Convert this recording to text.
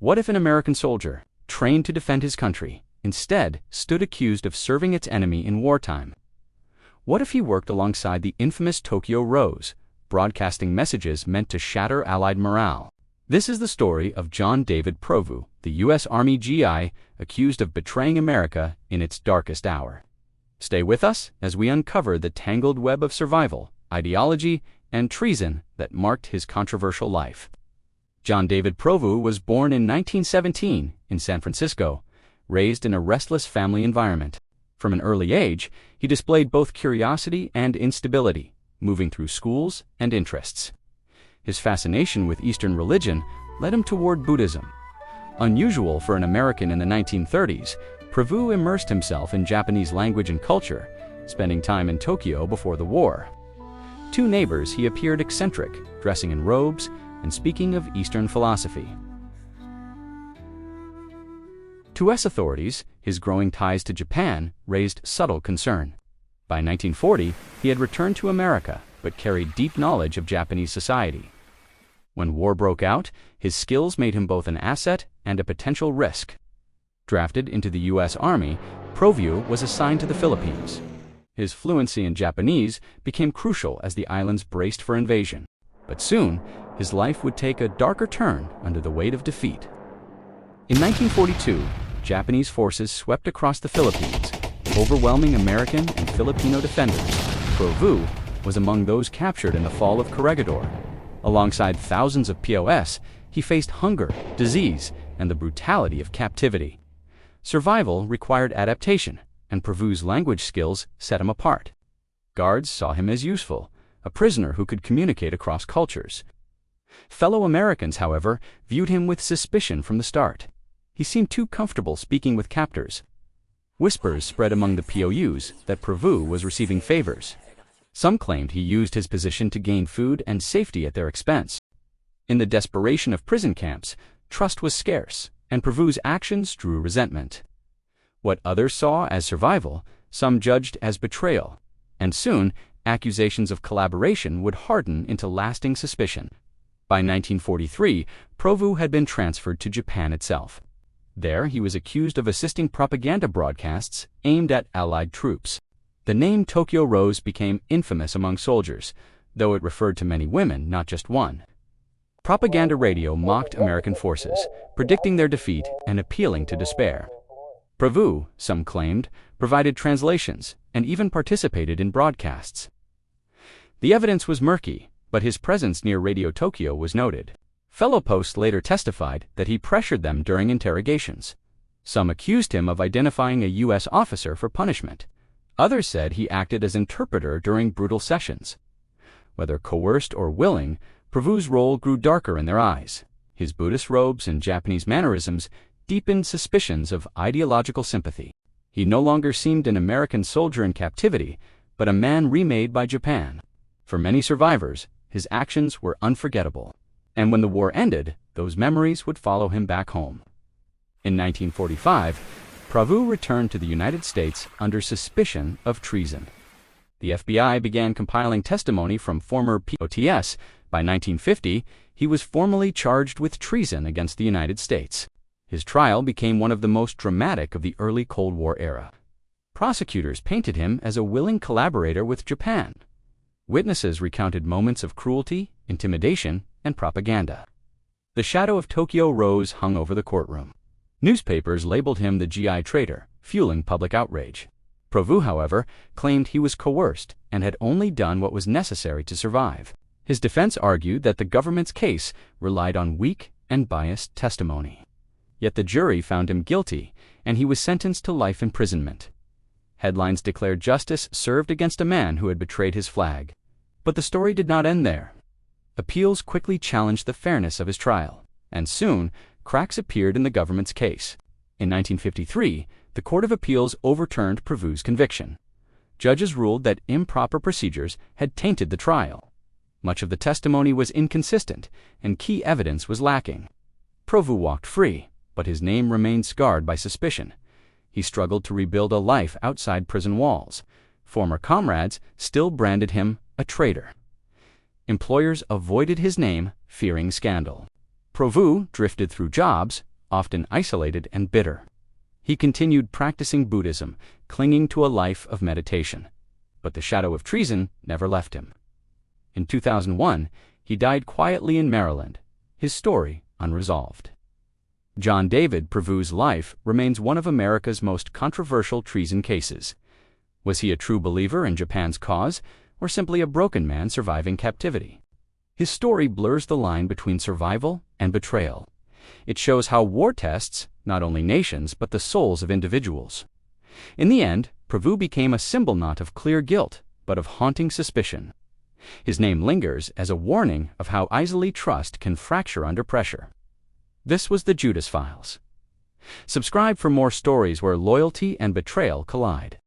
What if an American soldier, trained to defend his country, instead stood accused of serving its enemy in wartime? What if he worked alongside the infamous Tokyo Rose, broadcasting messages meant to shatter Allied morale? This is the story of John David Provoo, the U.S. Army GI accused of betraying America in its darkest hour. Stay with us as we uncover the tangled web of survival, ideology, and treason that marked his controversial life. John David Provoo was born in 1917 in San Francisco, raised in a restless family environment. From an early age, he displayed both curiosity and instability, moving through schools and interests. His fascination with Eastern religion led him toward Buddhism. Unusual for an American in the 1930s, Provoo immersed himself in Japanese language and culture, spending time in Tokyo before the war. To neighbors, he appeared eccentric, dressing in robes and speaking of Eastern philosophy. To U.S. authorities, his growing ties to Japan raised subtle concern. By 1940, he had returned to America, but carried deep knowledge of Japanese society. When war broke out, his skills made him both an asset and a potential risk. Drafted into the U.S. Army, Provoo was assigned to the Philippines. His fluency in Japanese became crucial as the islands braced for invasion. But soon, his life would take a darker turn under the weight of defeat. In 1942, Japanese forces swept across the Philippines, overwhelming American and Filipino defenders. Provoo was among those captured in the fall of Corregidor. Alongside thousands of POS, he faced hunger, disease, and the brutality of captivity. Survival required adaptation, and Provoo's language skills set him apart. Guards saw him as useful, a prisoner who could communicate across cultures. Fellow Americans, however, viewed him with suspicion from the start. He seemed too comfortable speaking with captors. Whispers spread among the POUs that Provoo was receiving favors. Some claimed he used his position to gain food and safety at their expense. In the desperation of prison camps, trust was scarce, and Provoo's actions drew resentment. What others saw as survival, some judged as betrayal, and soon accusations of collaboration would harden into lasting suspicion. By 1943, Provoo had been transferred to Japan itself. There, he was accused of assisting propaganda broadcasts aimed at Allied troops. The name Tokyo Rose became infamous among soldiers, though it referred to many women, not just one. Propaganda radio mocked American forces, predicting their defeat and appealing to despair. Provoo, some claimed, provided translations and even participated in broadcasts. The evidence was murky, but his presence near Radio Tokyo was noted. Fellow posts later testified that he pressured them during interrogations. Some accused him of identifying a U.S. officer for punishment. Others said he acted as interpreter during brutal sessions. Whether coerced or willing, Provoo's role grew darker in their eyes. His Buddhist robes and Japanese mannerisms deepened suspicions of ideological sympathy. He no longer seemed an American soldier in captivity, but a man remade by Japan. For many survivors, his actions were unforgettable. And when the war ended, those memories would follow him back home. In 1945, Provoo returned to the United States under suspicion of treason. The FBI began compiling testimony from former POTS. By 1950, he was formally charged with treason against the United States. His trial became one of the most dramatic of the early Cold War era. Prosecutors painted him as a willing collaborator with Japan. Witnesses recounted moments of cruelty, intimidation, and propaganda. The shadow of Tokyo Rose hung over the courtroom. Newspapers labeled him the GI traitor, fueling public outrage. Provoo, however, claimed he was coerced and had only done what was necessary to survive. His defense argued that the government's case relied on weak and biased testimony. Yet the jury found him guilty, and he was sentenced to life imprisonment. Headlines declared justice served against a man who had betrayed his flag. But the story did not end there. Appeals quickly challenged the fairness of his trial, and soon cracks appeared in the government's case. In 1953, the Court of Appeals overturned Provoo's conviction. Judges ruled that improper procedures had tainted the trial. Much of the testimony was inconsistent, and key evidence was lacking. Provoo walked free, but his name remained scarred by suspicion. He struggled to rebuild a life outside prison walls. Former comrades still branded him a traitor. Employers avoided his name, fearing scandal. Provoo drifted through jobs, often isolated and bitter. He continued practicing Buddhism, clinging to a life of meditation. But the shadow of treason never left him. In 2001, he died quietly in Maryland, his story unresolved. John David Provoo's life remains one of America's most controversial treason cases. Was he a true believer in Japan's cause, or simply a broken man surviving captivity? His story blurs the line between survival and betrayal. It shows how war tests not only nations but the souls of individuals. In the end, Provoo became a symbol not of clear guilt, but of haunting suspicion. His name lingers as a warning of how easily trust can fracture under pressure. This was the Judas Files. Subscribe for more stories where loyalty and betrayal collide.